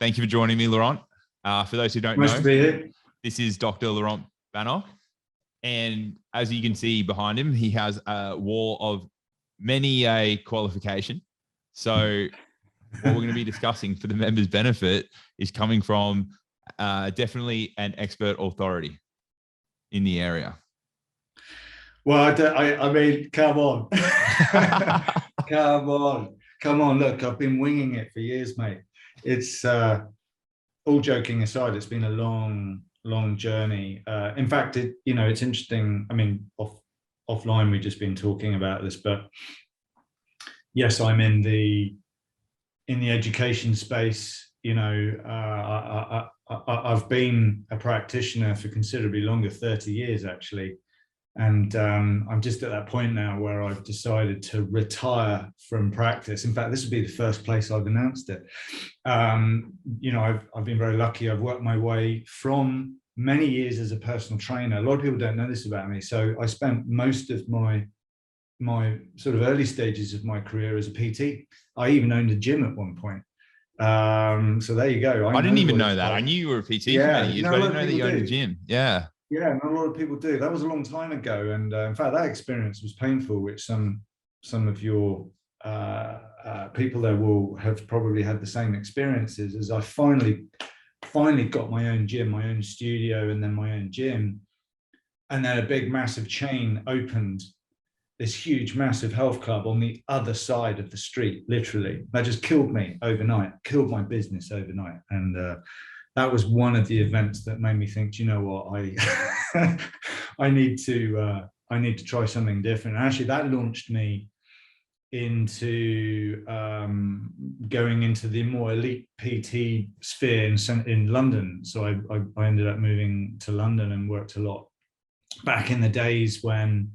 Thank you for joining me, Laurent. For those who don't Nice know, to be here. This is Dr. Laurent Bannock. And as you can see behind him, he has a wall of many a qualification. So what we're going to be discussing for the members' benefit is coming from definitely an expert authority in the area. Well, I mean, come on. Come on. Look, I've been winging it for years, mate. It's all joking aside, it's been a long journey. In fact, it's interesting. I mean, offline, we've just been talking about this, but yes, I'm in the education space. I've been a practitioner for considerably longer, 30 years actually. And I'm just at that point now where I've decided to retire from practice. In fact, this would be the first place I've announced it. I've been very lucky. I've worked my way from many years as a personal trainer. A lot of people don't know this about me. So I spent most of my sort of early stages of my career as a PT. I even owned a gym at one point. So there you go. I didn't even know that. I knew you were a PT for many years, but I didn't know that you owned a gym. Yeah. Yeah, a lot of people do. That was a long time ago, and in fact, that experience was painful, which some of your people there will have probably had the same experiences. As I finally got my own gym, my own studio, and then my own gym, and then a big, massive chain opened this huge, massive health club on the other side of the street. Literally, that just killed me overnight, killed my business overnight, and. That was one of the events that made me think, you know what, I need to try something different. And actually, that launched me into going into the more elite PT sphere in London. So I ended up moving to London and worked a lot back in the days when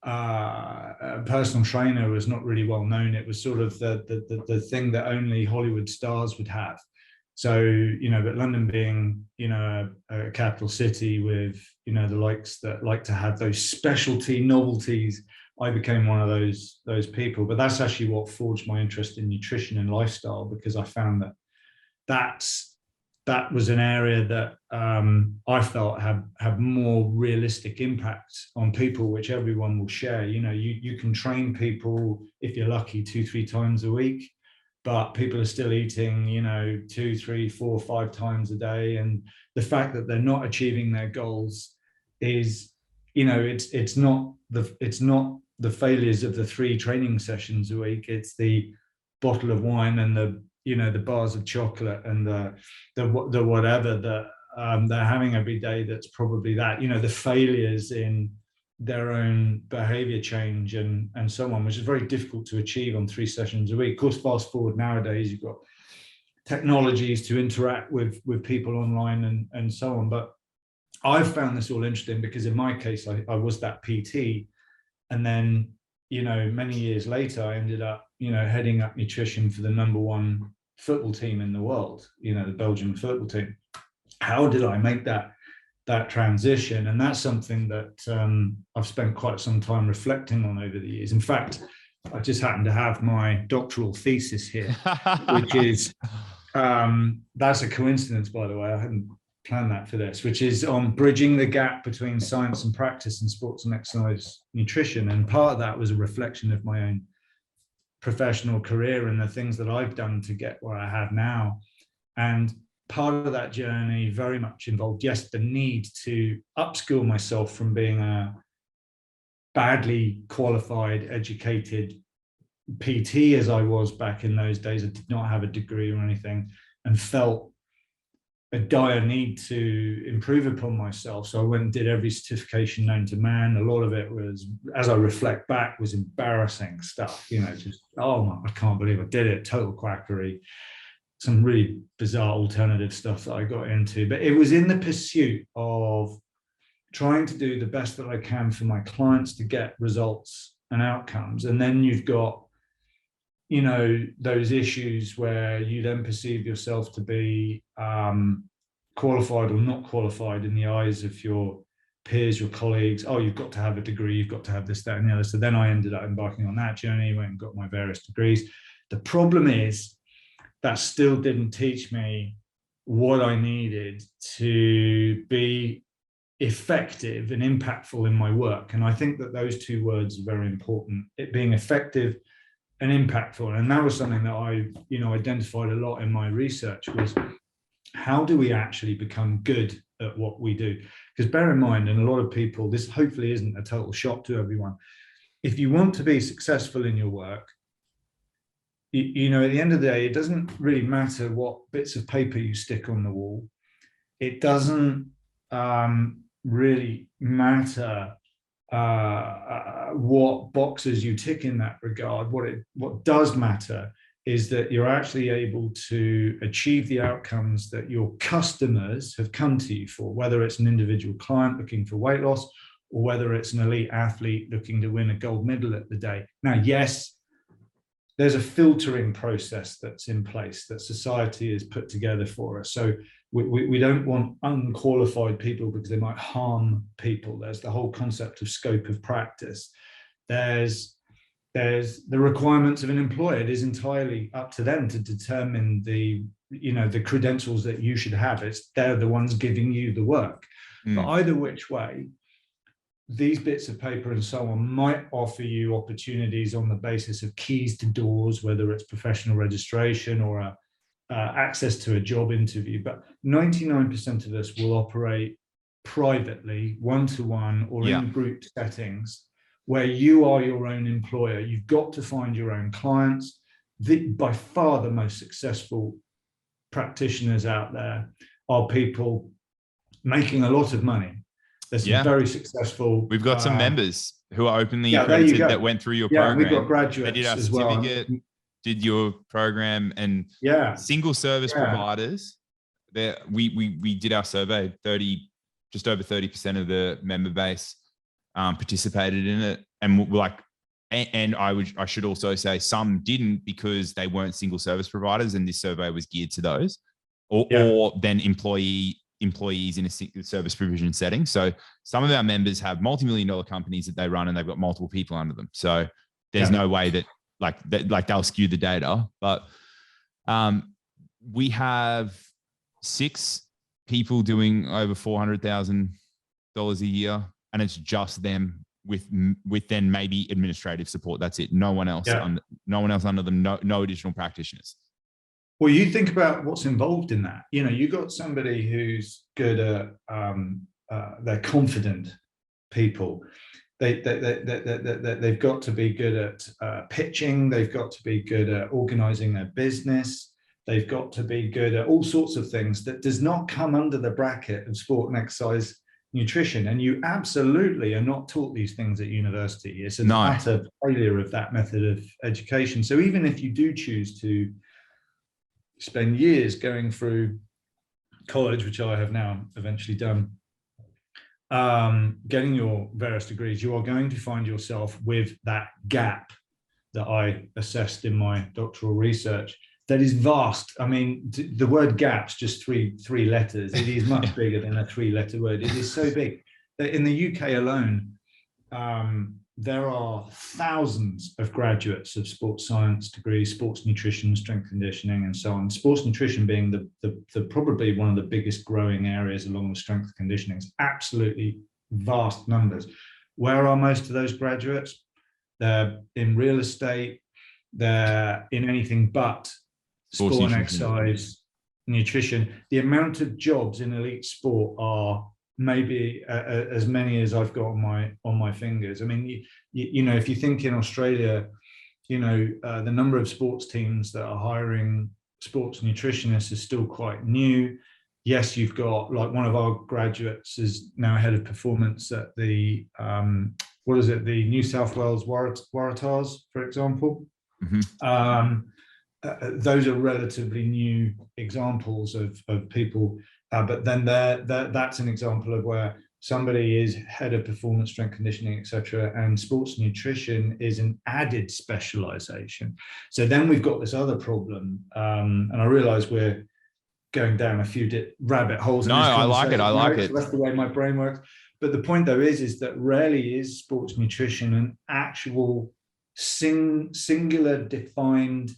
a personal trainer was not really well known. It was sort of the thing that only Hollywood stars would have. So, but London being, a capital city with, the likes that like to have those specialty novelties, I became one of those people. But that's actually what forged my interest in nutrition and lifestyle, because I found that was an area that I felt had more realistic impact on people, which everyone will share. You can train people, if you're lucky, 2-3 times a week. But people are still eating, 2, 3, 4, 5 times a day. And the fact that they're not achieving their goals is, it's not the failures of the 3 training sessions a week. It's the bottle of wine and the bars of chocolate and the whatever that they're having every day. That's probably that, the failures in their own behavior change and so on, which is very difficult to achieve on 3 sessions a week. Of course, fast forward nowadays, you've got technologies to interact with people online and so on. But I've found this all interesting because in my case, I was that PT. And then, many years later, I ended up, heading up nutrition for the #1 football team in the world, the Belgian football team. How did I make that transition? And that's something that I've spent quite some time reflecting on over the years. In fact, I just happen to have my doctoral thesis here, which is, that's a coincidence, by the way, I hadn't planned that for this, which is on bridging the gap between science and practice in sports and exercise nutrition. And part of that was a reflection of my own professional career and the things that I've done to get where I have now. And part of that journey very much involved, yes, the need to upskill myself from being a badly qualified, educated PT as I was back in those days. I did not have a degree or anything and felt a dire need to improve upon myself. So I went and did every certification known to man. A lot of it was, as I reflect back, was embarrassing stuff, just, I can't believe I did it, total quackery. Some really bizarre alternative stuff that I got into, but it was in the pursuit of trying to do the best that I can for my clients to get results and outcomes. And then you've got, those issues where you then perceive yourself to be qualified or not qualified in the eyes of your peers, your colleagues. Oh, you've got to have a degree, you've got to have this, that, and the other. So then I ended up embarking on that journey, went and got my various degrees. The problem is, that still didn't teach me what I needed to be effective and impactful in my work. And I think that those two words are very important, it being effective and impactful. And that was something that I, identified a lot in my research, was how do we actually become good at what we do? Because bear in mind, and a lot of people, this hopefully isn't a total shock to everyone, if you want to be successful in your work, at the end of the day, it doesn't really matter what bits of paper you stick on the wall. It doesn't really matter what boxes you tick in that regard. What does matter is that you're actually able to achieve the outcomes that your customers have come to you for, whether it's an individual client looking for weight loss, or whether it's an elite athlete looking to win a gold medal at the day. Now, yes, there's a filtering process that's in place that society has put together for us. So we don't want unqualified people because they might harm people. There's the whole concept of scope of practice. There's the requirements of an employer. It is entirely up to them to determine the credentials that you should have. They're the ones giving you the work. But either which way, these bits of paper and so on might offer you opportunities on the basis of keys to doors, whether it's professional registration or access to a job interview. But 99% of us will operate privately, one-to-one, or in group settings where you are your own employer. You've got to find your own clients. By far the most successful practitioners out there are people making a lot of money. There's some very successful. We've got some members who are openly accredited that went through your program. We've got graduates they did our as well. Did your program, and single service providers. We did our survey. Just over 30% of the member base participated in it, and I should also say some didn't because they weren't single service providers, and this survey was geared to those, or then employees in a service provision setting. So some of our members have multi-million-dollar companies that they run, and they've got multiple people under them. So there's no way that they'll skew the data. But we have 6 people doing over $400,000 a year, and it's just them with then maybe administrative support. That's it. No one else. No one else under them. No additional practitioners. Well, you think about what's involved in that. You got somebody who's good at, they're confident people. They've got to be good at pitching. They've got to be good at organizing their business. They've got to be good at all sorts of things that does not come under the bracket of sport and exercise nutrition. And you absolutely are not taught these things at university. It's an utter failure of that method of education. So even if you do choose to spend years going through college, which I have now eventually done, getting your various degrees, you are going to find yourself with that gap that I assessed in my doctoral research that is vast. I mean, the word gap's just three letters. It is much bigger than a 3-letter word. It is so big that in the UK alone, there are thousands of graduates of sports science degrees, sports nutrition, strength conditioning, and so on. Sports nutrition being the probably one of the biggest growing areas along with strength conditioning. It's absolutely vast numbers. Where are most of those graduates? They're in real estate. They're in anything but sport and exercise, nutrition. The amount of jobs in elite sport are maybe as many as I've got on my fingers. I mean, if you think in Australia, the number of sports teams that are hiring sports nutritionists is still quite new. Yes, you've got, like, one of our graduates is now head of performance at the the New South Wales Waratahs, for example. Those are relatively new examples of people. But then that's an example of where somebody is head of performance, strength conditioning, etc., and sports nutrition is an added specialization. So then we've got this other problem, and I realize we're going down a few rabbit holes. No, I like it. I like it. So that's the way my brain works. But the point, though, is that rarely is sports nutrition an actual singular defined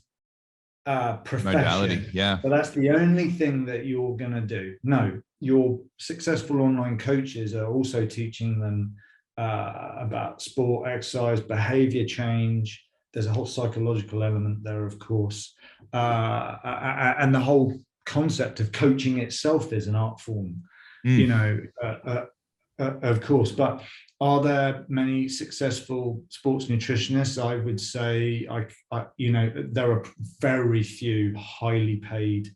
profession. Modality, yeah. But that's the only thing that you're going to do. No, your successful online coaches are also teaching them about sport, exercise, behavior change. There's a whole psychological element there, of course. And the whole concept of coaching itself is an art form, you know, of course. But are there many successful sports nutritionists? I would say, you know, there are very few highly paid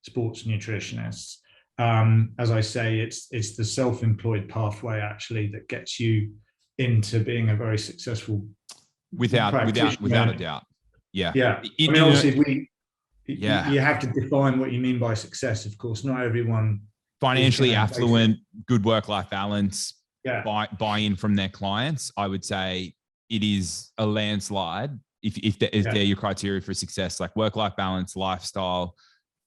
sports nutritionists. As I say, it's the self-employed pathway actually that gets you into being a very successful without a doubt. Yeah. Yeah. I mean, obviously, you have to define what you mean by success. Of course, not everyone financially affluent, good work-life balance. Yeah. Buy-in from their clients. I would say it is a landslide if they're your criteria for success, like work-life balance, lifestyle,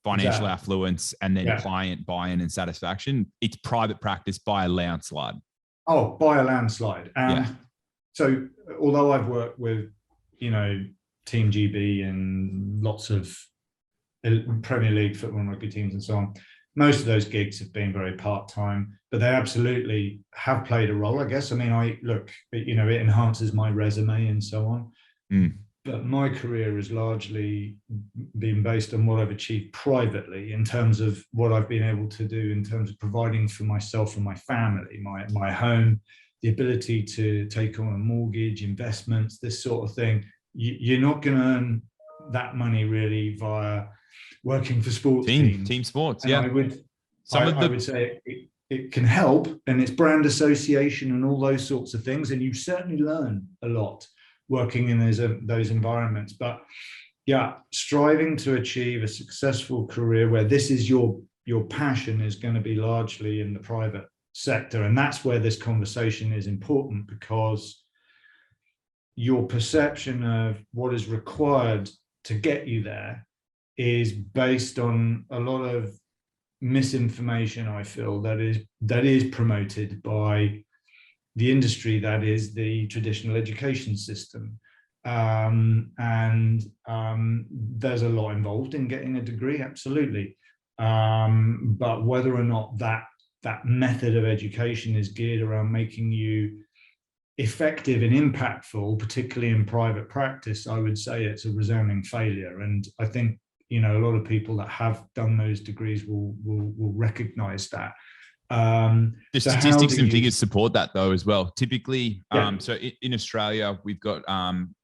financial affluence, and then client buy-in and satisfaction. It's private practice by a landslide. Oh, by a landslide. And so although I've worked with, you know, Team GB and lots of Premier League football and rugby teams and so on, most of those gigs have been very part-time, but they absolutely have played a role, I guess. I mean, you know, it enhances my resume and so on. But my career has largely been based on what I've achieved privately in terms of what I've been able to do in terms of providing for myself and my family, my home, the ability to take on a mortgage, investments, this sort of thing. You're not going to earn that money really via working for sports teams. Team sports, and I would say it can help, and it's brand association and all those sorts of things, and you certainly learn a lot working in those environments. But yeah, striving to achieve a successful career where this is your passion is going to be largely in the private sector, and that's where this conversation is important, because your perception of what is required to get you there is based on a lot of misinformation, I feel, that is promoted by the industry, that is the traditional education system. And there's a lot involved in getting a degree, absolutely. But whether or not that method of education is geared around making you effective and impactful, particularly in private practice, I would say it's a resounding failure. And I think, you know, a lot of people that have done those degrees will recognize that. The statistics and figures support that though as well. Typically, so in Australia, we've got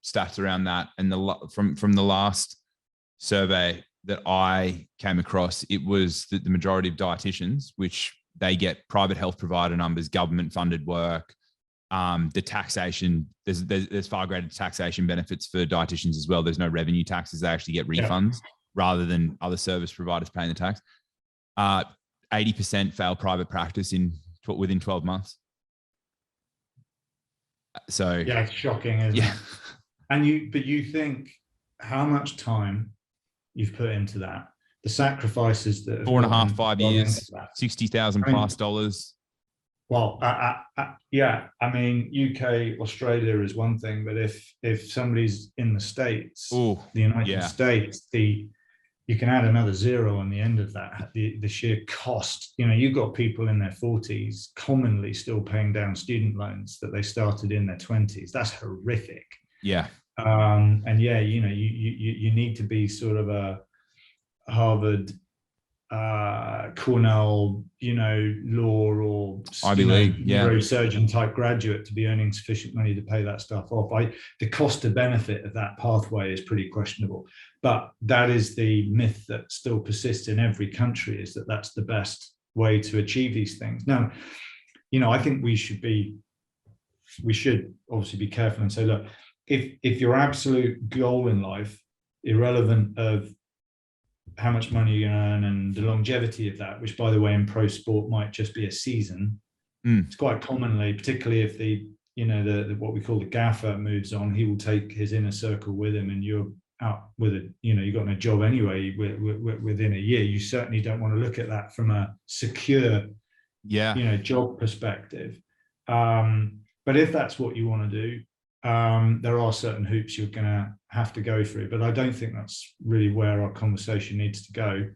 stats around that, and from the last survey that I came across, it was that the majority of dietitians, which they get private health provider numbers, government funded work, the taxation, there's far greater taxation benefits for dietitians as well. There's no revenue taxes; they actually get refunds rather than other service providers paying the tax. 80% fail private practice within 12 months. So yeah, it's shocking, isn't it? And you think how much time you've put into that, the sacrifices that 4.5, 5 years, $60,000 plus dollars. Well, yeah, I mean, UK, Australia is one thing, but if somebody's in the States, the United States, you can add another zero on the end of that, the sheer cost. You know, you've got people in their 40s commonly still paying down student loans that they started in their 20s. That's horrific. Yeah. And yeah, you know, you need to be sort of a Harvard, Cornell, you know, law or Ivy League, neurosurgeon type graduate to be earning sufficient money to pay that stuff off. The cost to benefit of that pathway is pretty questionable, but that is the myth that still persists in every country, is that that's the best way to achieve these things. Now, you know, I think we should obviously be careful and say, look, if your absolute goal in life, irrelevant of how much money you earn and the longevity of that, which by the way in pro sport might just be a season, it's quite commonly, particularly if the what we call the gaffer moves on, he will take his inner circle with him, and you're out with it, you know, you've got no job anyway within a year. You certainly don't want to look at that from a secure you know, job perspective. But if that's what you want to do, there are certain hoops you're going to have to go through. But I don't think that's really where our conversation needs to go,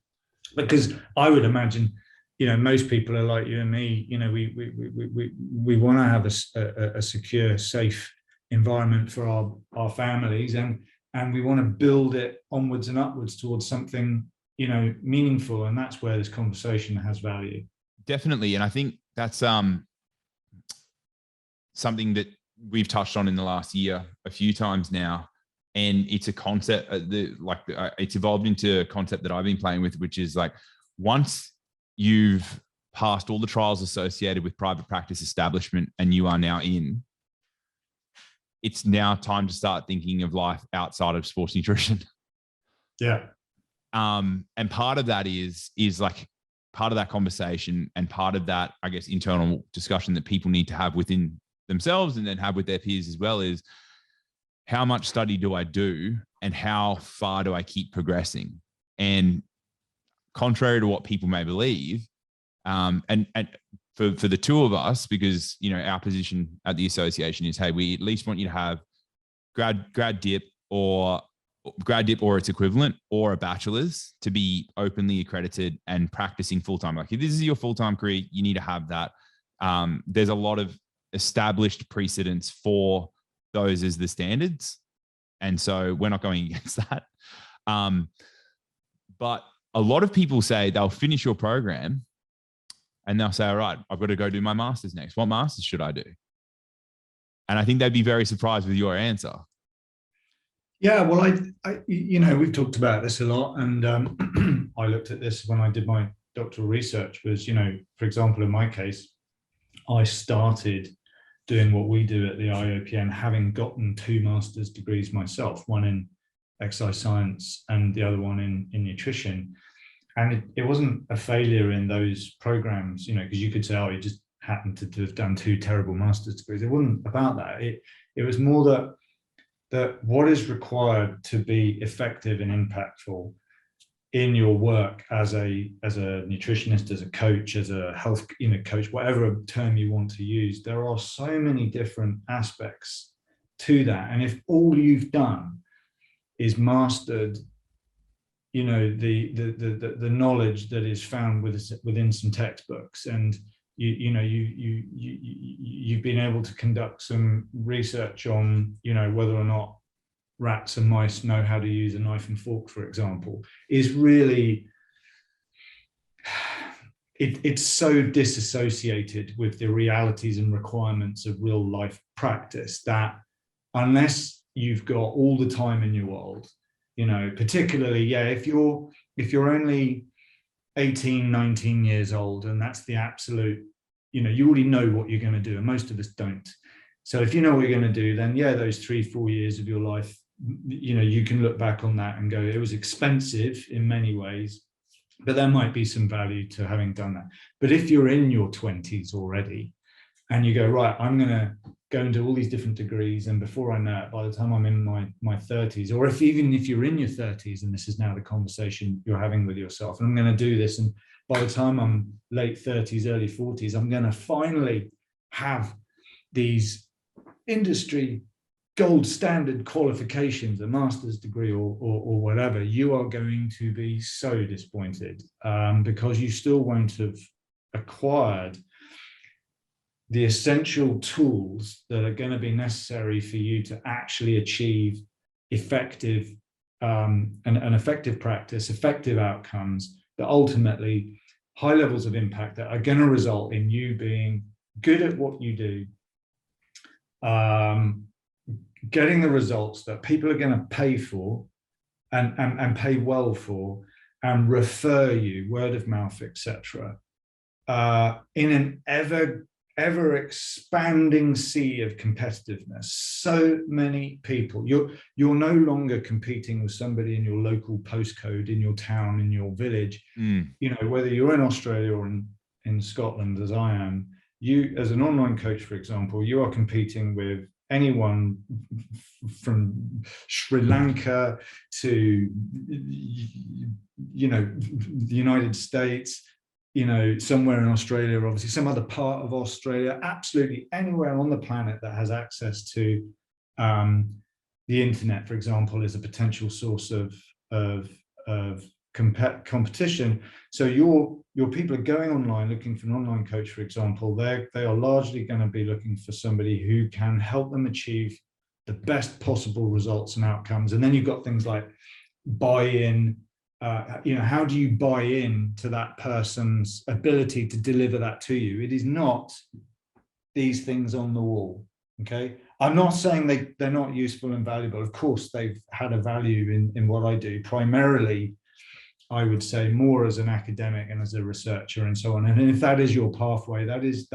because I would imagine, most people are like you and me. We want to have a secure, safe environment for our families, and we want to build it onwards and upwards towards something meaningful, and that's where this conversation has value. Definitely. And I think that's something that we've touched on in the last year a few times now. And it's a concept it's evolved into a concept that I've been playing with, which is like, once you've passed all the trials associated with private practice establishment and you are now in, it's now time to start thinking of life outside of sports nutrition. Yeah. And part of that is like part of that conversation, and part of that, I guess, internal discussion that people need to have within themselves and then have with their peers as well, is how much study do I do and how far do I keep progressing? And contrary to what people may believe, and for the two of us, because our position at the association is, hey, we at least want you to have grad dip or its equivalent, or a bachelor's, to be openly accredited and practicing full-time. Like, if this is your full-time career, you need to have that. There's a lot of established precedents for those as the standards. And so we're not going against that. But a lot of people say they'll finish your program and they'll say, all right, I've got to go do my master's next. What master's should I do? And I think they'd be very surprised with your answer. Yeah, well, I we've talked about this a lot, and I looked at this when I did my doctoral research. Was, for example, in my case, I started doing what we do at the IOPN, having gotten 2 master's degrees myself, one in exercise science and the other one in nutrition. And it wasn't a failure in those programs, because you could say, oh, you just happened to have done 2 terrible master's degrees. It wasn't about that. It was more that what is required to be effective and impactful in your work as a nutritionist, as a coach, as a health coach, whatever term you want to use. There are so many different aspects to that, and if all you've done is mastered the knowledge that is found within some textbooks, and you've been able to conduct some research on whether or not rats and mice know how to use a knife and fork, for example, is really, it's so disassociated with the realities and requirements of real life practice that unless you've got all the time in your world, particularly, if you're only 18, 19 years old, and that's the absolute, you already know what you're going to do, and most of us don't. So if you know what you're going to do, then those 3-4 years of your life, you can look back on that and go, it was expensive in many ways, but there might be some value to having done that. But if you're in your 20s already and you go, right, I'm going to go and do all these different degrees, and before I know it, by the time I'm in my 30s, or even if you're in your 30s and this is now the conversation you're having with yourself, and I'm going to do this, and by the time I'm late 30s, early 40s, I'm going to finally have these industry gold standard qualifications, a master's degree or whatever, you are going to be so disappointed, because you still won't have acquired the essential tools that are going to be necessary for you to actually achieve effective an effective practice, effective outcomes, that ultimately high levels of impact that are going to result in you being good at what you do, getting the results that people are going to pay for and pay well for, and refer you, word of mouth, etc., in an ever expanding sea of competitiveness. So many people, you're no longer competing with somebody in your local postcode, in your town, in your village. Whether you're in Australia or in Scotland, as I am, you, as an online coach, for example, you are competing with anyone from Sri Lanka to the United States, somewhere in Australia, obviously some other part of Australia, absolutely anywhere on the planet that has access to The internet, for example, is a potential source of competition. So your people are going online looking for an online coach, for example. They are largely going to be looking for somebody who can help them achieve the best possible results and outcomes. And then you've got things like buy-in. How do you buy in to that person's ability to deliver that to you? It is not these things on the wall. Okay, I'm not saying they're not useful and valuable. Of course, they've had a value in what I do. Primarily, I would say more as an academic and as a researcher and so on. And if that is your pathway, that is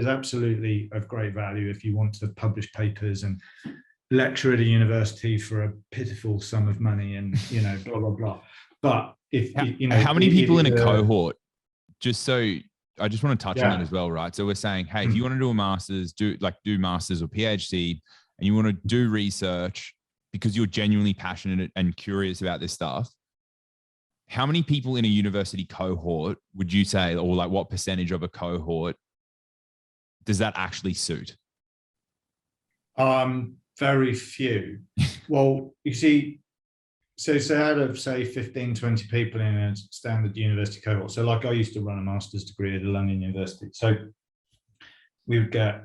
absolutely of great value if you want to publish papers and lecture at a university for a pitiful sum of money and blah blah blah. But if how many people in a cohort? Just so I just want to touch on that as well, right? So we're saying, hey, if you want to do a master's, do master's or PhD, and you want to do research because you're genuinely passionate and curious about this stuff. How many people in a university cohort would you say, or like what percentage of a cohort does that actually suit? Very few. Well, you see, so out of say 15, 20 people in a standard university cohort. So like I used to run a master's degree at a London university. So we would get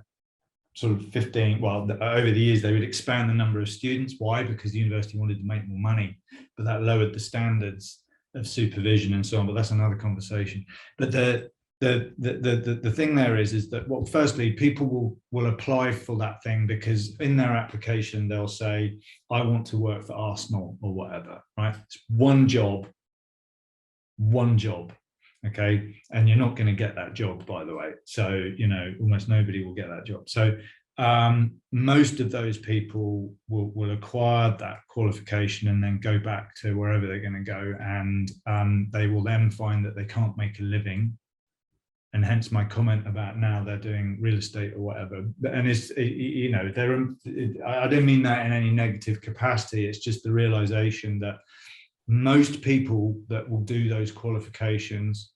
sort of 15, well, over the years, they would expand the number of students. Why? Because the university wanted to make more money, but that lowered the standards of supervision and so on, but that's another conversation. But the thing there is that, well, firstly, people will apply for that thing because in their application, they'll say, I want to work for Arsenal or whatever, right? It's one job, okay? And you're not going to get that job, by the way. So, almost nobody will get that job. So most of those people will acquire that qualification and then go back to wherever they're going to go. And they will then find that they can't make a living. And hence my comment about now they're doing real estate or whatever. And it's, I don't mean that in any negative capacity. It's just the realization that most people that will do those qualifications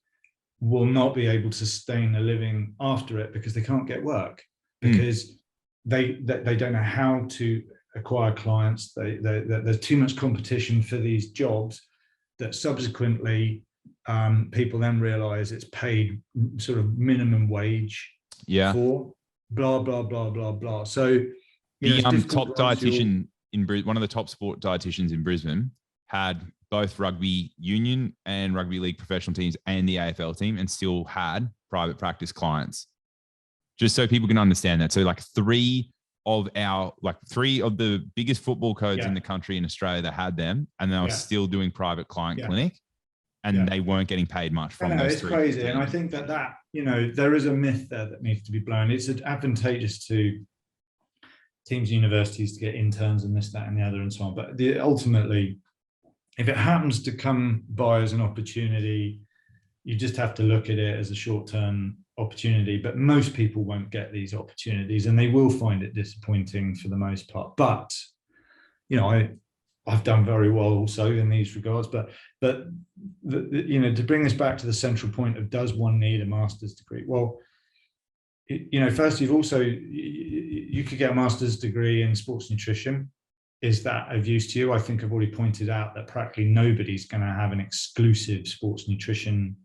will not be able to sustain a living after it because they can't get work, because they don't know how to acquire clients. There's too much competition for these jobs that subsequently people then realize it's paid sort of minimum wage for blah, blah, blah, blah, blah. So the top dietitian one of the top sport dietitians in Brisbane had both rugby union and rugby league professional teams and the AFL team and still had private practice clients. Just so people can understand that. So like three of the biggest football codes in the country in Australia that had them, and they were still doing private client clinic, and they weren't getting paid much from those three. It's crazy. teams. And I think that there is a myth there that needs to be blown. It's advantageous to teams, universities to get interns and this, that, and the other and so on. But ultimately, if it happens to come by as an opportunity, you just have to look at it as a short-term opportunity. But most people won't get these opportunities, and they will find it disappointing for the most part. But I've done very well also in these regards. But to bring this back to the central point of, does one need a master's degree? Well, first you could get a master's degree in sports nutrition. Is that of use to you? I think I've already pointed out that practically nobody's going to have an exclusive sports nutrition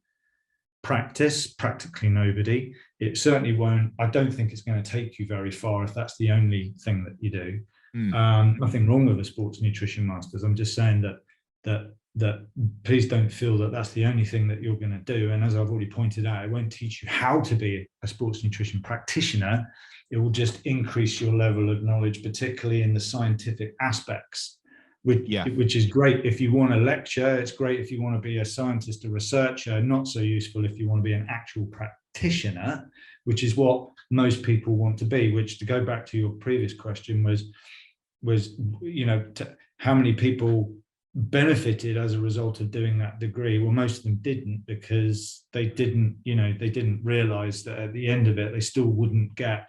practice, practically nobody. It certainly won't. I don't think it's going to take you very far if that's the only thing that you do. Nothing wrong with a sports nutrition master's. I'm just saying that please don't feel that that's the only thing that you're going to do. And as I've already pointed out, it won't teach you how to be a sports nutrition practitioner. It will just increase your level of knowledge, particularly in the scientific aspects, which is great if you want to lecture. It's great if you want to be a scientist, a researcher. Not so useful if you want to be an actual practitioner, which is what most people want to be. Which, to go back to your previous question, was how many people benefited as a result of doing that degree? Well, most of them didn't, because they didn't realize that at the end of it, they still wouldn't get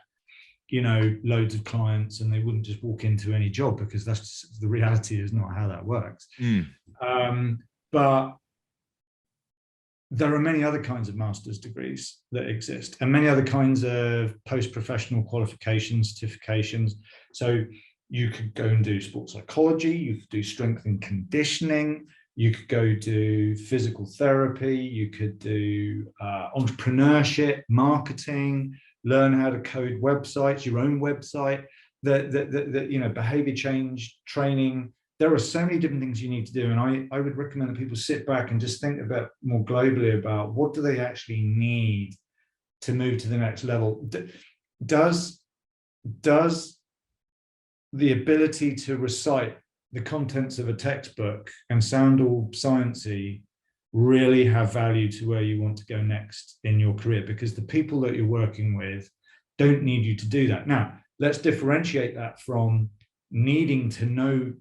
loads of clients, and they wouldn't just walk into any job, because that's just, the reality is not how that works. But there are many other kinds of master's degrees that exist, and many other kinds of post-professional qualifications, certifications. So You could go and do sports psychology, you could do strength and conditioning, you could go do physical therapy, you could do entrepreneurship, marketing, learn how to code websites, your own website, behavior change training. There are so many different things you need to do. And I would recommend that people sit back and just think about more globally about what do they actually need to move to the next level. Does the ability to recite the contents of a textbook and sound all sciencey really have value to where you want to go next in your career? Because the people that you're working with don't need you to do that. Now, let's differentiate that from needing to know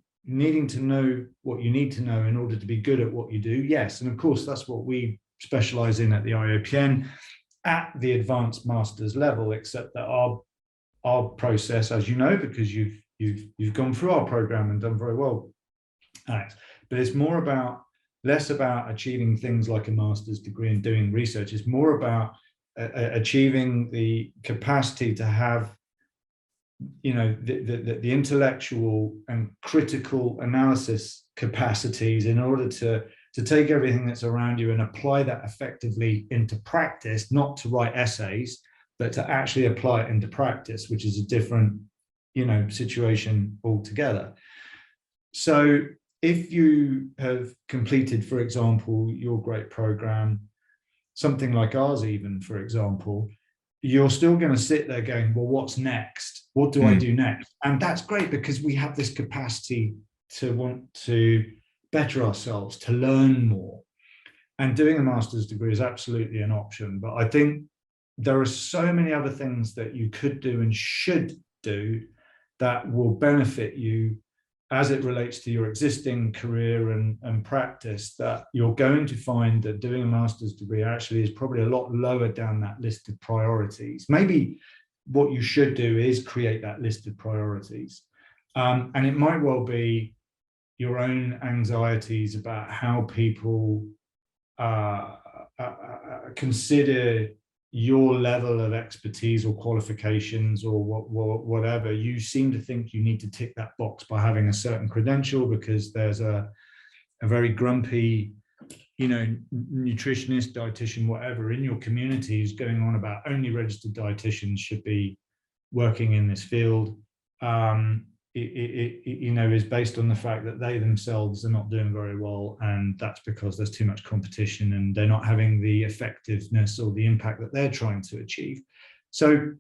what you need to know in order to be good at what you do. Yes, and of course, that's what we specialize in at the IOPN at the advanced master's level, except that our process, as you know, because you've gone through our program and done very well, Alex, but it's less about achieving things like a master's degree and doing research. It's more about achieving the capacity to have, the intellectual and critical analysis capacities in order to take everything that's around you and apply that effectively into practice, not to write essays, but to actually apply it into practice, which is a different situation altogether. So if you have completed, for example, your great program, something like ours even, for example, you're still going to sit there going, well, what's next? What do I do next? And that's great, because we have this capacity to want to better ourselves, to learn more. And doing a master's degree is absolutely an option. But I think there are so many other things that you could do and should do that will benefit you as it relates to your existing career and practice, that you're going to find that doing a master's degree actually is probably a lot lower down that list of priorities. Maybe what you should do is create that list of priorities. And it might well be your own anxieties about how people consider your level of expertise or qualifications or whatever. You seem to think you need to tick that box by having a certain credential because there's a very grumpy, nutritionist, dietitian, whatever in your community is going on about only registered dietitians should be working in this field. Is based on the fact that they themselves are not doing very well, and that's because there's too much competition and they're not having the effectiveness or the impact that they're trying to achieve. So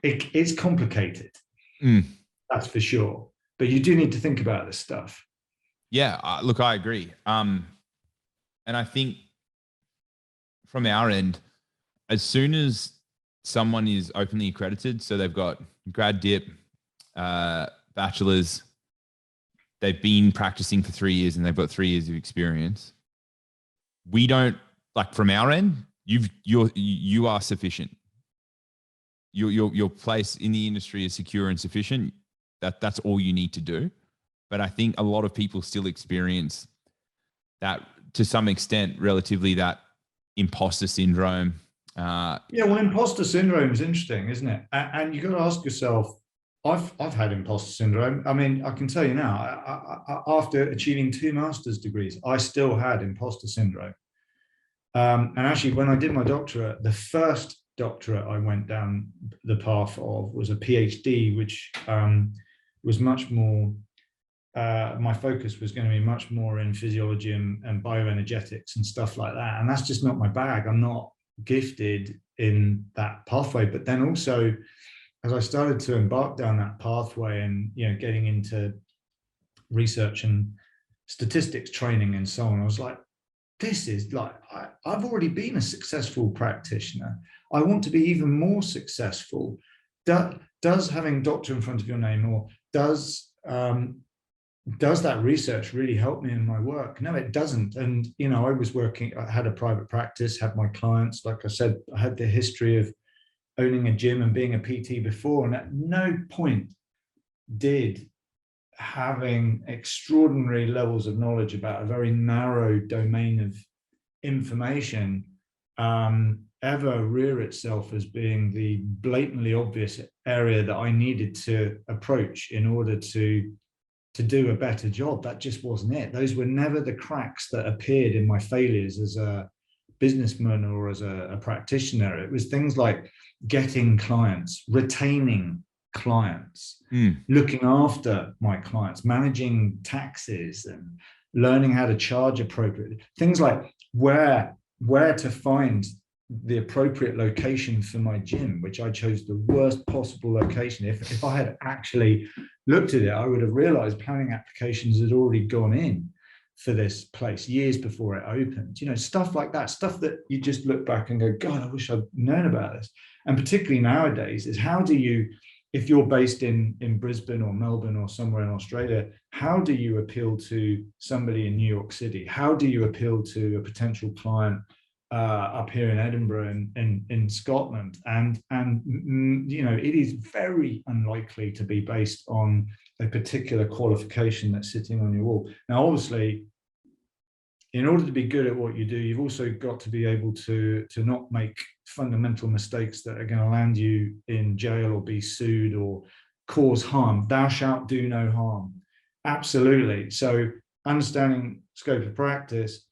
it's complicated, that's for sure. But you do need to think about this stuff. Yeah, look, I agree. And I think from our end, as soon as someone is openly accredited, so they've got grad dip, bachelor's, they've been practicing for 3 years and they've got 3 years of experience. We don't, like, from our end, you are sufficient. Your place in the industry is secure and sufficient. That's all you need to do. But I think a lot of people still experience that to some extent, relatively, that imposter syndrome. Imposter syndrome is interesting, isn't it? And you've got to ask yourself, I've had imposter syndrome. I mean, I can tell you now, after achieving 2 master's degrees, I still had imposter syndrome. And actually, when I did my doctorate, the first doctorate I went down the path of was a PhD, which was much more, my focus was going to be much more in physiology and bioenergetics and stuff like that. And that's just not my bag. I'm not gifted in that pathway. But then also, as I started to embark down that pathway and, getting into research and statistics training and so on, I was like, this is like, I've already been a successful practitioner. I want to be even more successful. Does having doctor in front of your name, or does that research really help me in my work? No, it doesn't. And, I was working, I had a private practice, had my clients, like I said, I had the history of owning a gym and being a PT before, and at no point did having extraordinary levels of knowledge about a very narrow domain of information ever rear itself as being the blatantly obvious area that I needed to approach in order to do a better job. That just wasn't it. Those were never the cracks that appeared in my failures as a businessman or as a practitioner. It was things like getting clients, retaining clients, looking after my clients, managing taxes, and learning how to charge appropriately. Things like where to find the appropriate location for my gym, which I chose the worst possible location. If I had actually looked at it, I would have realized planning applications had already gone in for this place years before it opened. You know, stuff like that, stuff that you just look back and go, God, I wish I'd known about this. And particularly nowadays is, how do you, if you're based in Brisbane or Melbourne or somewhere in Australia, how do you appeal to somebody in New York City? How do you appeal to a potential client up here in Edinburgh and in Scotland? And you know, it is very unlikely to be based on a particular qualification that's sitting on your wall. Now, obviously, in order to be good at what you do, you've also got to be able to not make fundamental mistakes that are going to land you in jail or be sued or cause harm. Thou shalt do no harm. Absolutely. So understanding scope of practice,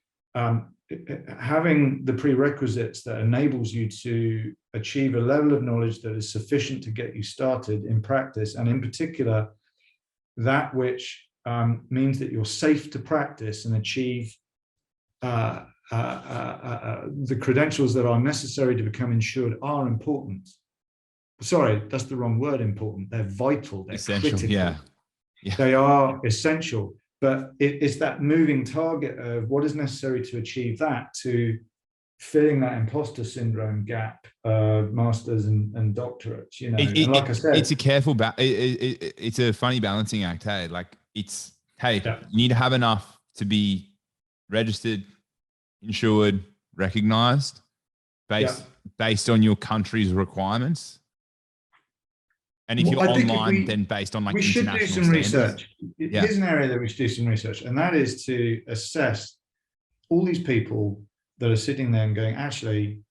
having the prerequisites that enables you to achieve a level of knowledge that is sufficient to get you started in practice, and in particular, that which means that you're safe to practice and achieve the credentials that are necessary to become insured, are important. Sorry, that's the wrong word, important. They're vital, they're essential, critical. Yeah. They are essential. But it's that moving target of what is necessary to achieve that, to filling that imposter syndrome gap, masters and doctorates, you know. And like I said, it's a careful, it's a funny balancing act. Hey, like it's, hey, yeah, you need to have enough to be registered, insured, recognized, based on your country's requirements. And if you're online, then based on like we should do some standards. Research. Yeah. Here's an area that we should do some research, and that is to assess all these people that are sitting there and going, actually,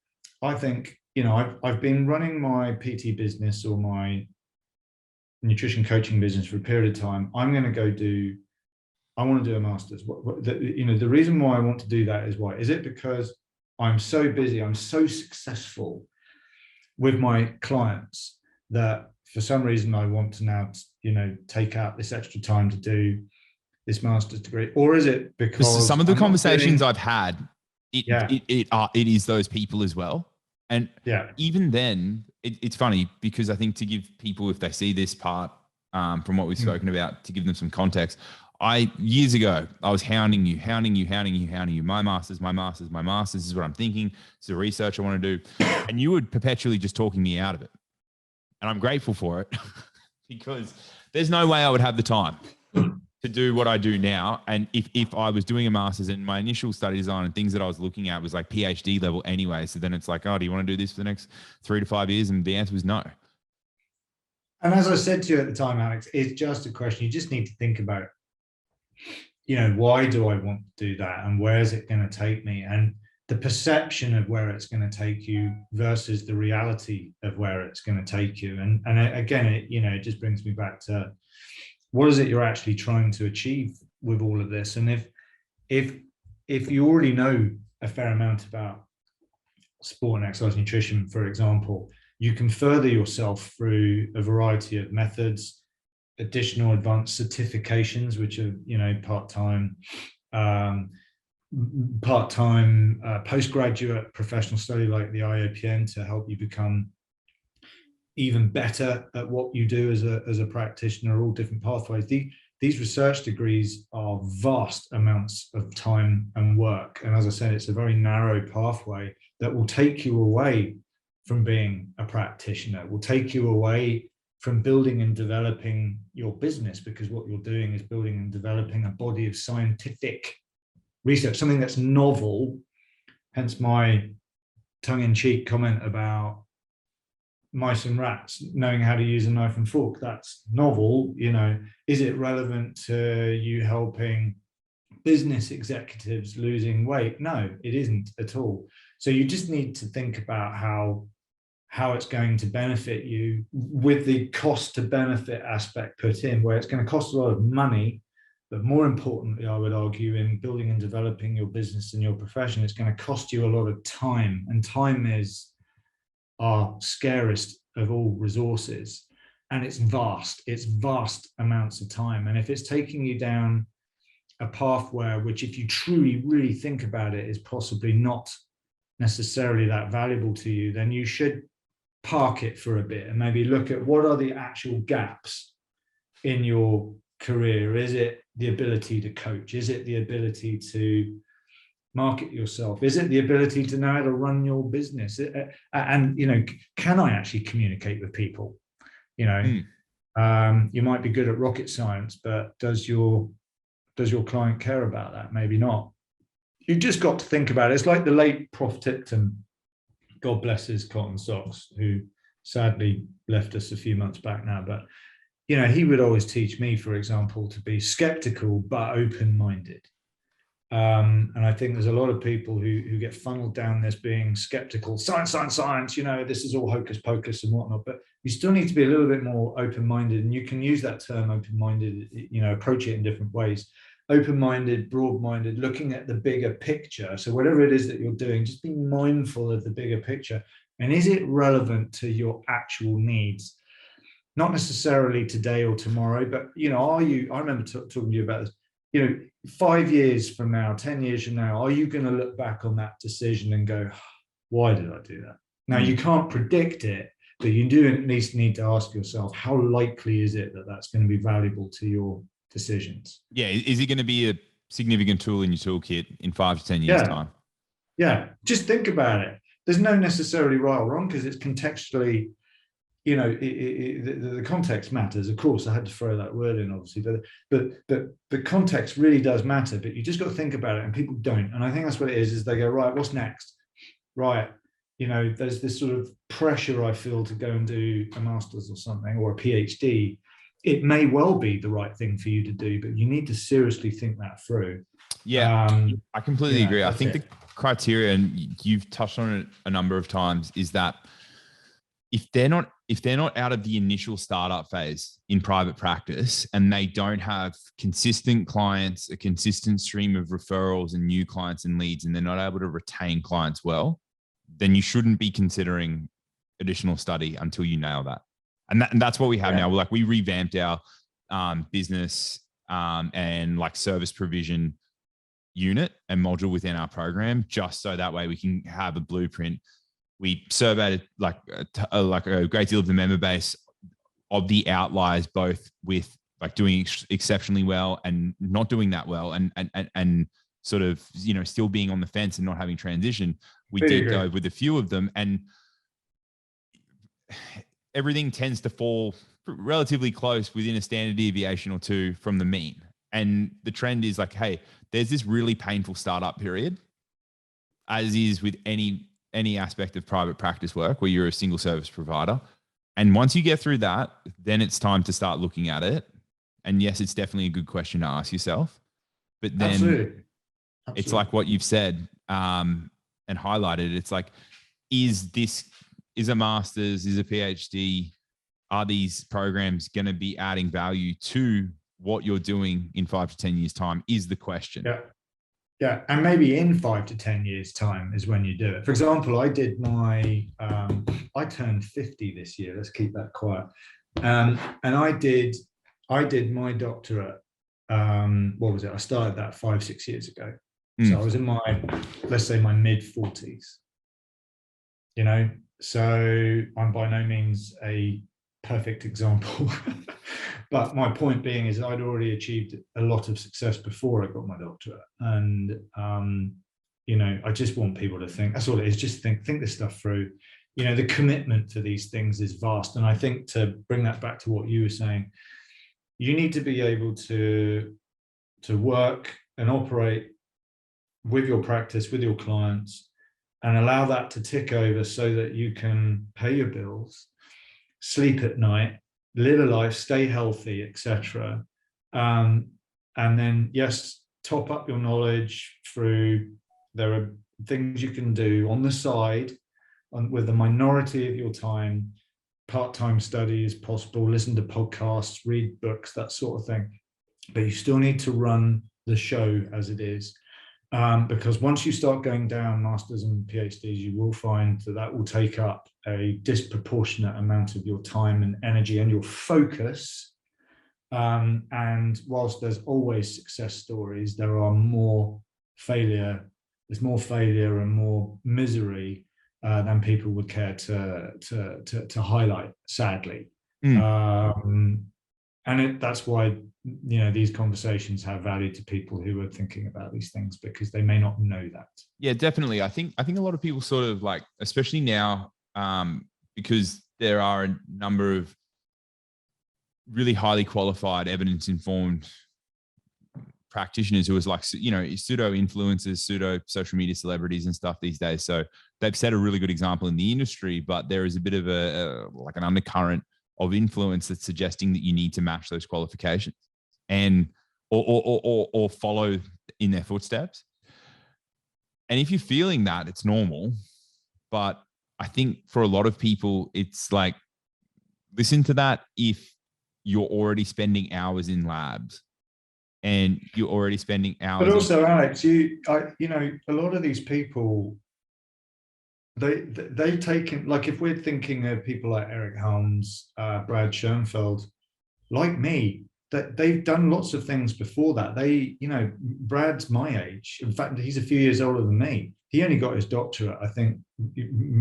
I think, you know, I've been running my PT business or my nutrition coaching business for a period of time. I want to do a master's. You know, the reason why I want to do that is why? Is it because I'm so busy, I'm so successful with my clients that for some reason I want to now, you know, take out this extra time to do this master's degree? Or is it because some of the conversations I've had, it is those people as well. And even then, it's funny because I think to give people, if they see this part from what we've spoken about, to give them some context, years ago, I was hounding you. My master's this is what I'm thinking. This is the research I want to do. And you were perpetually just talking me out of it. And I'm grateful for it because there's no way I would have the time to do what I do now. And if I was doing a master's, and my initial study design and things that I was looking at was like PhD level anyway. So then it's like, oh, do you want to do this for the next 3 to 5 years? And the answer was no. And as I said to you at the time, Alex, it's just a question. You just need to think about, you know, why do I want to do that? And where is it going to take me? And the perception of where it's going to take you versus the reality of where it's going to take you. And again, it just brings me back to, what is it you're actually trying to achieve with all of this? And if you already know a fair amount about sport and exercise nutrition, for example, you can further yourself through a variety of methods, additional advanced certifications, which are, you know, part-time, postgraduate professional study like the IOPN to help you become even better at what you do as a practitioner, all different pathways. These research degrees are vast amounts of time and work. And as I said, it's a very narrow pathway that will take you away from being a practitioner, will take you away from building and developing your business, because what you're doing is building and developing a body of scientific research, something that's novel, hence my tongue-in-cheek comment about mice and rats knowing how to use a knife and fork. That's novel, you know. Is it relevant to you helping business executives losing weight. No, it isn't at all. So you just need to think about how it's going to benefit you, with the cost to benefit aspect put in, where it's going to cost a lot of money, but more importantly, I would argue, in building and developing your business and your profession, it's going to cost you a lot of time, and time is our scarcest of all resources, and it's vast amounts of time. And if it's taking you down a path which, if you truly really think about it, is possibly not necessarily that valuable to you, then you should park it for a bit and maybe look at what are the actual gaps in your career. Is it the ability to coach? Is it the ability to market yourself? Is it the ability to know how to run your business? And, you know, can I actually communicate with people? You know, you might be good at rocket science, but does your client care about that? Maybe not. You just got to think about it. It's like the late Prof Tipton, God bless his cotton socks, who sadly left us a few months back now. But, you know, he would always teach me, for example, to be skeptical but open-minded. And I think there's a lot of people who get funneled down this being skeptical, science, you know, this is all hocus pocus and whatnot. But you still need to be a little bit more open-minded, and you can use that term open-minded, you know, approach it in different ways. Open-minded, broad-minded, looking at the bigger picture. So whatever it is that you're doing, just be mindful of the bigger picture. And is it relevant to your actual needs? Not necessarily today or tomorrow, but, you know, I remember talking to you about this, you know, 5 years from now, 10 years from now, are you going to look back on that decision and go, why did I do that? Now, you can't predict it, but you do at least need to ask yourself, how likely is it that that's going to be valuable to your decisions? Yeah. Is it going to be a significant tool in your toolkit in 5 to 10 years time? Yeah. Just think about it. There's no necessarily right or wrong, because it's contextually, you know, the context matters. Of course, I had to throw that word in, obviously, but the context really does matter. But you just got to think about it, and people don't. And I think that's what it is they go, right, what's next? Right. You know, there's this sort of pressure I feel to go and do a master's or something, or a PhD. It may well be the right thing for you to do, but you need to seriously think that through. Yeah, I completely agree. I think the criteria, and you've touched on it a number of times, is that if they're not out of the initial startup phase in private practice, and they don't have consistent clients, a consistent stream of referrals and new clients and leads, and they're not able to retain clients well, then you shouldn't be considering additional study until you nail that. And that's what we have now. Like, we revamped our business and like service provision unit and module within our program, just so that way we can have a blueprint. We surveyed like a great deal of the member base of the outliers, both with like doing exceptionally well and not doing that well, and sort of, you know, still being on the fence and not having transition. We did go with a few of them, and everything tends to fall relatively close within a standard deviation or two from the mean. And the trend is like, hey, there's this really painful startup period, as is with any aspect of private practice work where you're a single service provider. And once you get through that, then it's time to start looking at it. And yes, it's definitely a good question to ask yourself. But then Absolutely. It's like what you've said and highlighted. It's like, is a master's, is a PhD, are these programs going to be adding value to what you're doing in 5 to 10 years time is the question. Yeah. And maybe in 5 to 10 years time is when you do it. For example, I did I turned 50 this year. Let's keep that quiet. And I did my doctorate. What was it? I started that 5-6 years ago. So I was in let's say my mid 40s, you know, so I'm by no means a perfect example. But my point being is I'd already achieved a lot of success before I got my doctorate. And, you know, I just want people to think, that's all it is, just think this stuff through. You know, the commitment to these things is vast. And I think, to bring that back to what you were saying, you need to be able to work and operate with your practice, with your clients, and allow that to tick over so that you can pay your bills, sleep at night, live a life, stay healthy, etc. And then, yes, top up your knowledge through, there are things you can do on the side with a minority of your time, part-time study is possible, listen to podcasts, read books, that sort of thing. But you still need to run the show as it is. Because once you start going down masters and PhDs, you will find that that will take up a disproportionate amount of your time and energy and your focus. And whilst there's always success stories, there are more failure. There's more failure and more misery than people would care to highlight, sadly. And that's why, you know, these conversations have value to people who are thinking about these things, because they may not know that. Yeah, definitely. I think a lot of people sort of like, especially now, because there are a number of really highly qualified, evidence-informed practitioners who is like, you know, pseudo influencers, pseudo social media celebrities and stuff these days. So they've set a really good example in the industry, but there is a bit of like an undercurrent of influence that's suggesting that you need to match those qualifications and or follow in their footsteps. And if you're feeling that, it's normal. But I think for a lot of people, it's like, listen to that if you're already spending hours in labs and you're already spending hours. But also, Alex, you know, a lot of these people, they've taken, like, if we're thinking of people like Eric Helms, Brad Schoenfeld, like me, that they've done lots of things before that. They, you know, Brad's my age. In fact, he's a few years older than me. He only got his doctorate, I think,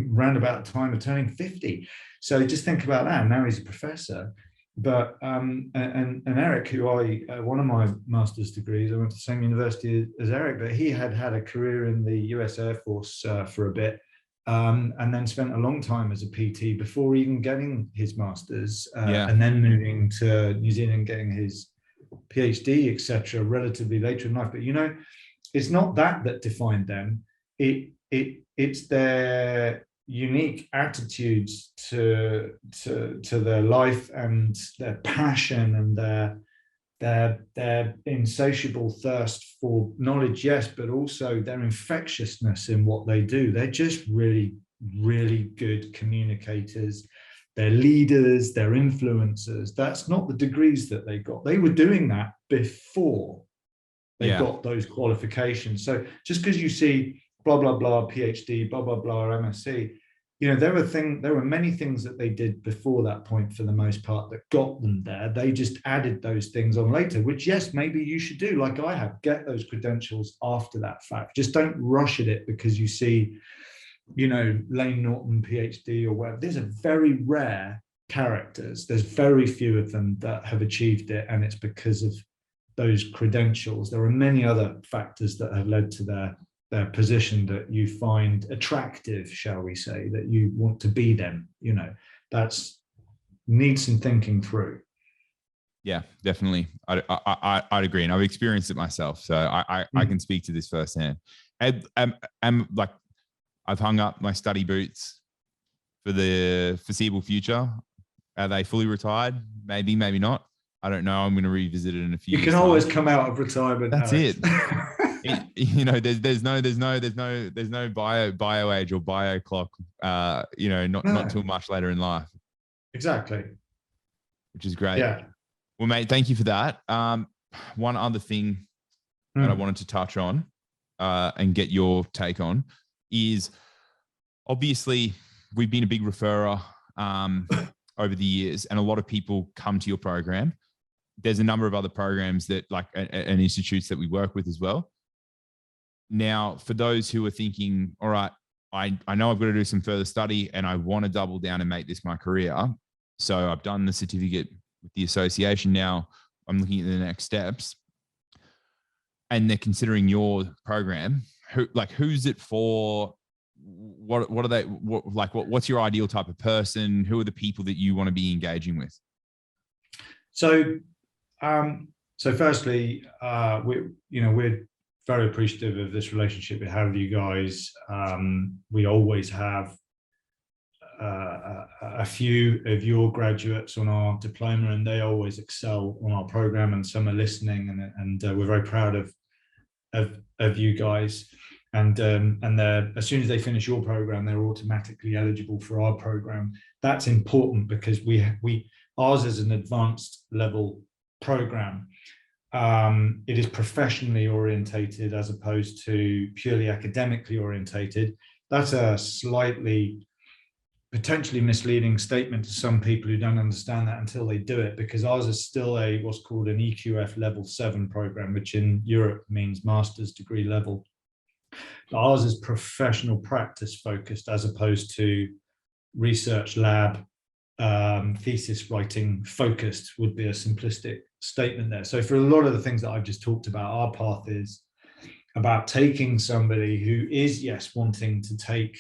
round about the time of turning 50. So just think about that. Now he's a professor. But and Eric, who one of my master's degrees, I went to the same university as Eric, but he had a career in the US Air Force for a bit, and then spent a long time as a PT before even getting his master's, and then moving to New Zealand, getting his PhD, etc., relatively later in life. But you know, it's not that defined them. It's their unique attitudes to their life and their passion and their insatiable thirst for knowledge, yes, but also their infectiousness in what they do. They're just really, really good communicators. They're leaders, they're influencers. That's not the degrees that they got. They were doing that before they got those qualifications. So just because you see blah, blah, blah, PhD, blah, blah, blah, MSc, you know, there were many things that they did before that point, for the most part, that got them there. They just added those things on later, which, yes, maybe you should do, like I have, get those credentials after that fact. Just don't rush at it because you see, you know, Lane Norton PhD or whatever. These are very rare characters. There's very few of them that have achieved it, and it's because of those credentials. There are many other factors that have led to their position that you find attractive, shall we say, that you want to be them. You know, that's needs some thinking through. Yeah, definitely. I'd agree, and I've experienced it myself, so I can speak to this firsthand. I'm like, I've hung up my study boots for the foreseeable future. Are they fully retired? Maybe, maybe not. I don't know. I'm going to revisit it in a few years. You can always come out of retirement. That's Alex. You know, there's no bio age or bio clock. You know, not too much later in life. Exactly. Which is great. Yeah. Well, mate, thank you for that. One other thing that I wanted to touch on and get your take on is, obviously we've been a big referrer over the years, and a lot of people come to your program. There's a number of other programs that, like, and institutes that we work with as well. Now, for those who are thinking, all right, I know I've got to do some further study and I want to double down and make this my career. So I've done the certificate with the association. Now I'm looking at the next steps, and they're considering your program. Who's it for? What are they, what's your ideal type of person? Who are the people that you want to be engaging with? So firstly, we're very appreciative of this relationship we have with you guys. We always have a few of your graduates on our diploma, and they always excel on our program, and some are listening, and we're very proud of of you guys. And they're, as soon as they finish your program, they're automatically eligible for our program. That's important because ours is an advanced level program. It is professionally orientated as opposed to purely academically orientated. That's a slightly potentially misleading statement to some people who don't understand that until they do it, because ours is still a what's called an EQF level 7 program, which in Europe means master's degree level. Ours is professional practice focused as opposed to research lab thesis writing focused, would be a simplistic statement there. So for a lot of the things that I've just talked about, our path is about taking somebody who is, yes, wanting to take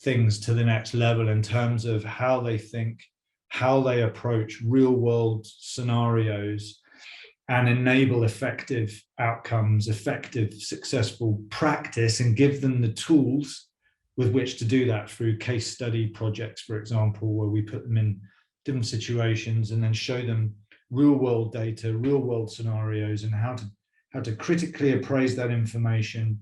things to the next level in terms of how they think, how they approach real world scenarios, and enable effective outcomes, effective, successful practice, and give them the tools with which to do that through case study projects, for example, where we put them in different situations and then show them real world data, real world scenarios, and how to critically appraise that information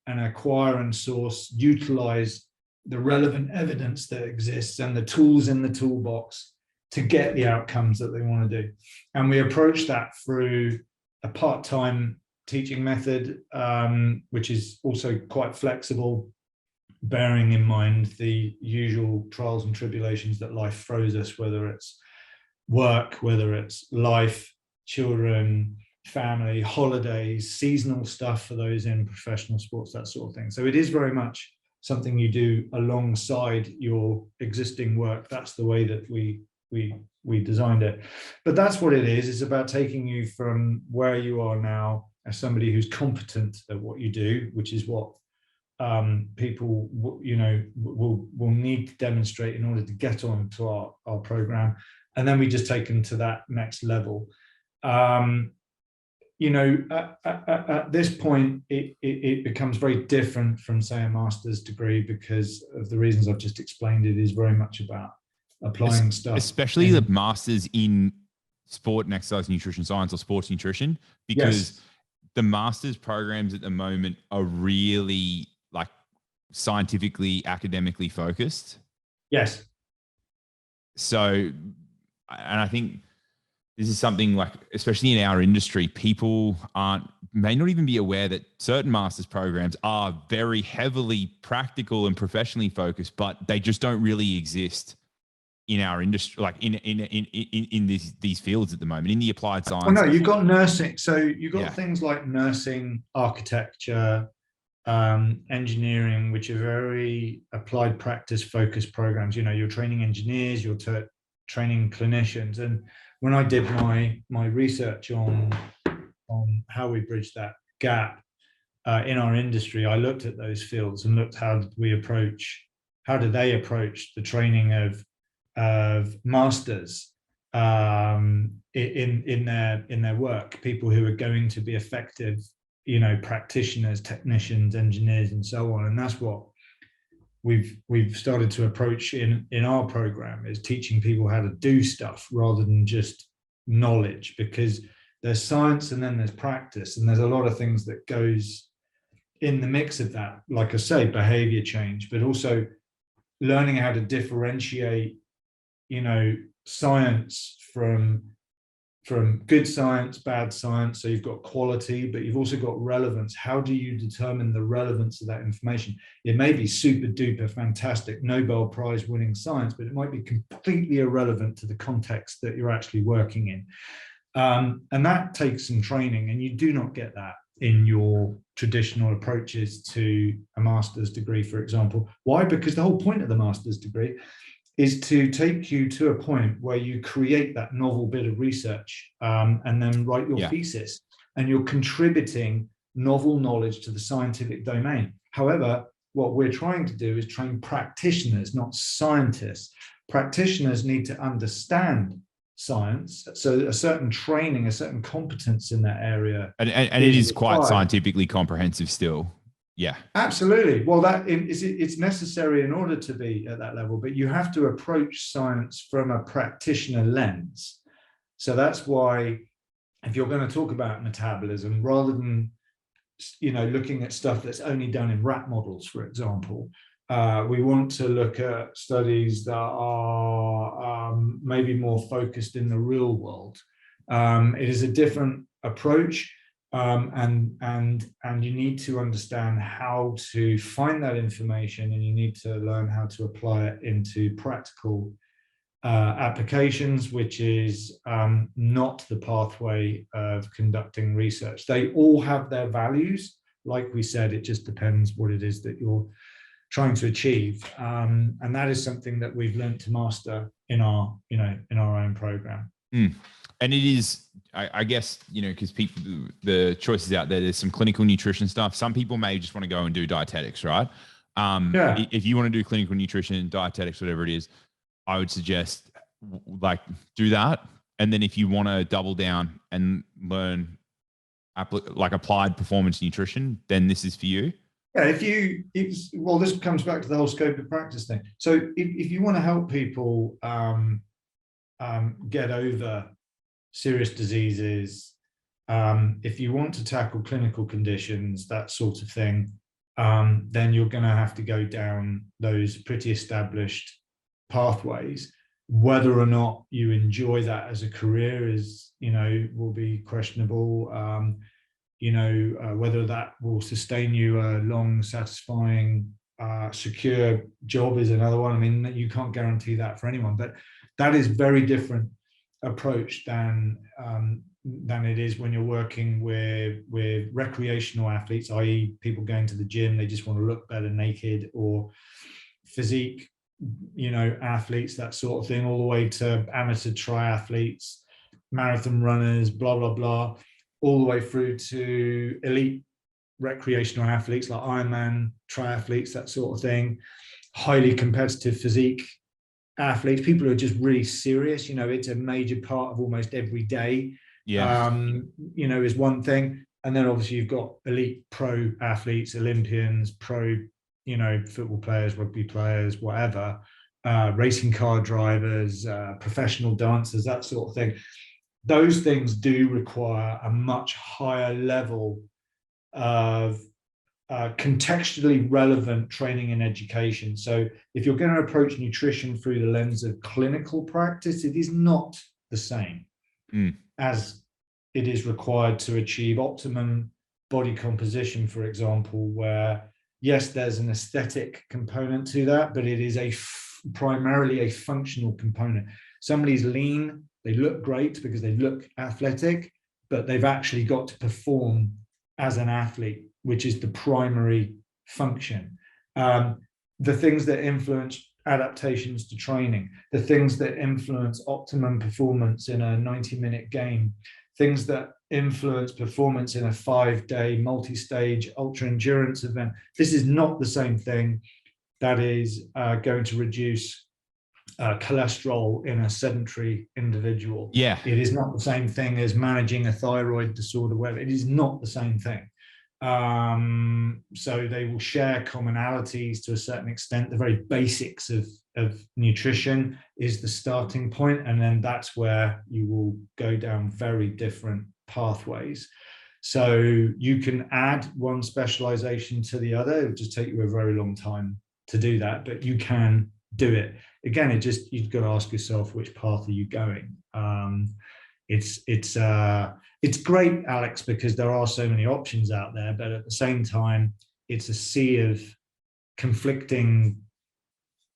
and acquire and source, utilize the relevant evidence that exists and the tools in the toolbox to get the outcomes that they want to do. And we approach that through a part-time teaching method, which is also quite flexible, bearing in mind the usual trials and tribulations that life throws us, whether it's work, whether it's life, children, family, holidays, seasonal stuff for those in professional sports, that sort of thing. So it is very much something you do alongside your existing work. That's the way that we designed it. But that's what it is. It's about taking you from where you are now as somebody who's competent at what you do, which is what people will need to demonstrate in order to get on to our program. And then we just take them to that next level. At this point, it becomes very different from, say, a master's degree because of the reasons I've just explained. It is very much about applying stuff. Especially the masters in sport and exercise nutrition science or sports nutrition, because the master's programs at the moment are really like scientifically, academically focused. Yes. So, and I think this is something like, especially in our industry, people may not even be aware that certain master's programs are very heavily practical and professionally focused, but they just don't really exist in our industry, like in these fields at the moment, in the applied science. Well, no, you've got nursing. So you've got things like nursing, architecture, engineering, which are very applied practice focused programs. You're training engineers, you're training clinicians. And when I did my research on how we bridge that gap in our industry, I looked at those fields and looked how do they approach the training of masters in their work, people who are going to be effective, practitioners, technicians, engineers, and so on. And that's what we've started to approach in our program, is teaching people how to do stuff rather than just knowledge, because there's science and then there's practice, and there's a lot of things that goes in the mix of that, like I say, behavior change, but also learning how to differentiate science from good science, bad science. So you've got quality, but you've also got relevance. How do you determine the relevance of that information? It may be super duper fantastic Nobel Prize winning science, but it might be completely irrelevant to the context that you're actually working in. And that takes some training, and you do not get that in your traditional approaches to a master's degree, for example. Why? Because the whole point of the master's degree is to take you to a point where you create that novel bit of research and then write your thesis, and you're contributing novel knowledge to the scientific domain. However, what we're trying to do is train practitioners, not scientists. Practitioners need to understand science, so a certain training, a certain competence in that area. And it is quite scientifically comprehensive still. Yeah, absolutely. Well, it's necessary in order to be at that level, but you have to approach science from a practitioner lens. So that's why, if you're going to talk about metabolism, rather than looking at stuff that's only done in rat models, for example. We want to look at studies that are maybe more focused in the real world. It is a different approach, and you need to understand how to find that information, and you need to learn how to apply it into practical applications, which is not the pathway of conducting research. They all have their values. Like we said, it just depends what it is that you're trying to achieve, and that is something that we've learned to master in our own program. And it is, I guess, because people, the choices out there, there's some clinical nutrition stuff. Some people may just want to go and do dietetics, right? If you want to do clinical nutrition, dietetics, whatever it is, I would suggest do that. And then if you want to double down and learn applied performance nutrition, then this is for you. Yeah, this comes back to the whole scope of practice thing. So if you want to help people get over serious diseases, if you want to tackle clinical conditions, that sort of thing, then you're going to have to go down those pretty established pathways. Whether or not you enjoy that as a career will be questionable. Whether that will sustain you a long, satisfying, secure job is another one. I mean, you can't guarantee that for anyone, but that is very different approach than it is when you're working with recreational athletes, i.e. people going to the gym, they just want to look better naked, or physique, athletes, that sort of thing, all the way to amateur triathletes, marathon runners, blah, blah, blah, all the way through to elite recreational athletes like Ironman triathletes, that sort of thing, highly competitive physique athletes, people who are just really serious. It's a major part of almost every day. Is one thing. And then obviously you've got elite pro athletes, Olympians, pro, football players, rugby players, whatever, racing car drivers, professional dancers, that sort of thing. Those things do require a much higher level of contextually relevant training and education. So if you're going to approach nutrition through the lens of clinical practice, it is not the same as it is required to achieve optimum body composition, for example, where, yes, there's an aesthetic component to that, but it is primarily a functional component. Somebody's lean, they look great because they look athletic, but they've actually got to perform as an athlete, which is the primary function. The things that influence adaptations to training, the things that influence optimum performance in a 90-minute game, things that influence performance in a 5-day multi-stage ultra endurance event. This is not the same thing that is going to reduce cholesterol in a sedentary individual. Yeah. It is not the same thing as managing a thyroid disorder. Where it is not the same thing. So they will share commonalities to a certain extent. The very basics of nutrition is the starting point, and then that's where you will go down very different pathways. So you can add one specialization to the other. It would just take you a very long time to do that, but you can do it. Again, you've got to ask yourself, which path are you going? It's great, Alex, because there are so many options out there, but at the same time, it's a sea of conflicting,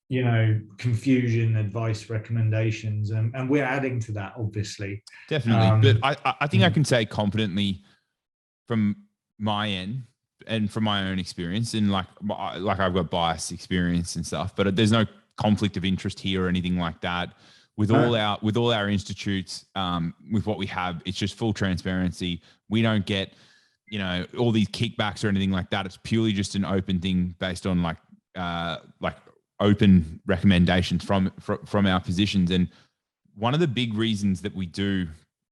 confusion, advice, recommendations, and we're adding to that, obviously. Definitely. But I think I can say confidently from my end and from my own experience, and like I've got bias experience and stuff, but there's no conflict of interest here or anything like that. With all our institutes, with what we have, it's just full transparency. We don't get, all these kickbacks or anything like that. It's purely just an open thing based on like open recommendations from our physicians. And one of the big reasons that we do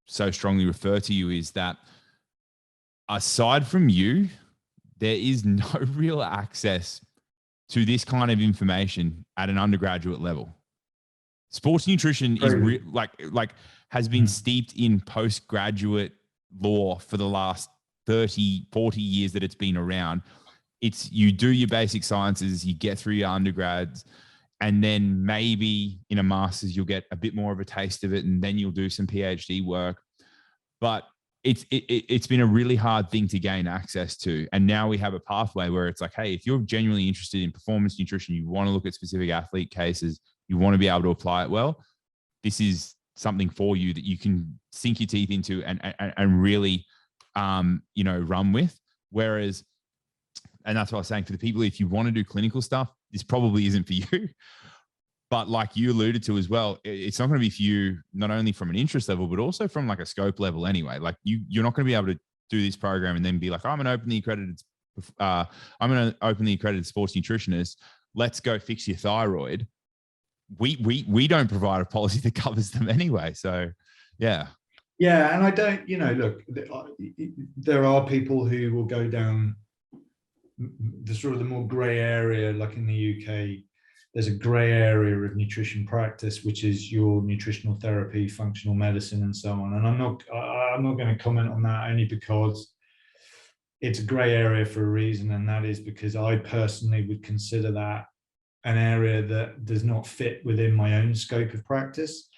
so strongly refer to you is that aside from you, there is no real access to this kind of information at an undergraduate level. Sports nutrition is has been steeped in postgraduate law for the last 30, 40 years that it's been around. It's you do your basic sciences, you get through your undergrads, and then maybe in a master's you'll get a bit more of a taste of it, and then you'll do some PhD work. But it's been a really hard thing to gain access to. And now we have a pathway where it's like, hey, if you're genuinely interested in performance nutrition, you want to look at specific athlete cases, you want to be able to apply it well, this is something for you that you can sink your teeth into and really, run with. Whereas, and that's what I was saying, for the people, if you want to do clinical stuff, this probably isn't for you. But like you alluded to as well, it's not going to be for you, not only from an interest level, but also from like a scope level anyway. Like you're not going to be able to do this program and then be like, I'm an openly accredited sports nutritionist. Let's go fix your thyroid. We don't provide a policy that covers them anyway. So yeah. Yeah. And I don't, look, there are people who will go down the sort of the more gray area, like in the UK. There's a grey area of nutrition practice, which is your nutritional therapy, functional medicine, and so on. And I'm not going to comment on that, only because it's a grey area for a reason, and that is because I personally would consider that an area that does not fit within my own scope of practice.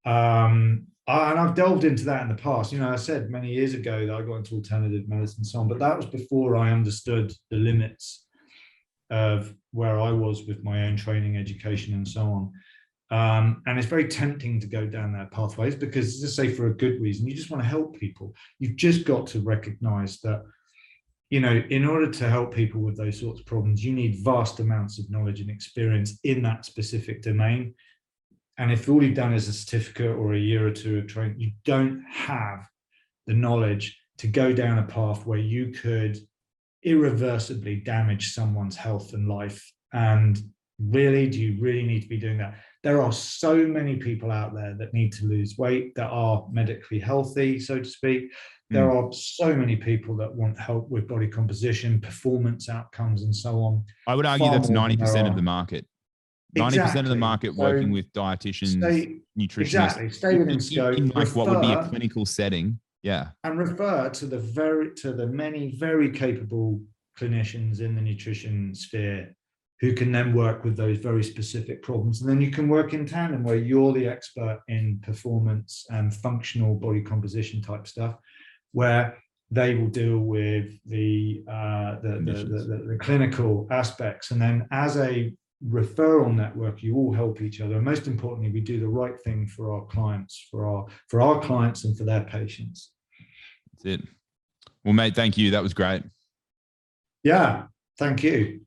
And I've delved into that in the past. I said many years ago that I got into alternative medicine and so on, but that was before I understood the limits of where I was with my own training, education, and so on. And it's very tempting to go down that pathways because, just say for a good reason, you just want to help people. You've just got to recognize that, in order to help people with those sorts of problems, you need vast amounts of knowledge and experience in that specific domain. And if all you've done is a certificate or a year or two of training, you don't have the knowledge to go down a path where you could irreversibly damage someone's health and life. And really, do you really need to be doing that? There are so many people out there that need to lose weight, that are medically healthy, so to speak. There are so many people that want help with body composition, performance outcomes, and so on. I would argue that's 90% of the market. 90% of the market working with dietitians, nutritionists. Exactly. Stay within scope. In like what would be a clinical setting. Yeah. And refer to the many very capable clinicians in the nutrition sphere who can then work with those very specific problems. And then you can work in tandem where you're the expert in performance and functional body composition type stuff, where they will deal with the clinical aspects. And then as a referral network, you all help each other. And most importantly, we do the right thing for our clients, for our clients and for their patients. That's it. Well, mate, thank you. That was great. Yeah, thank you.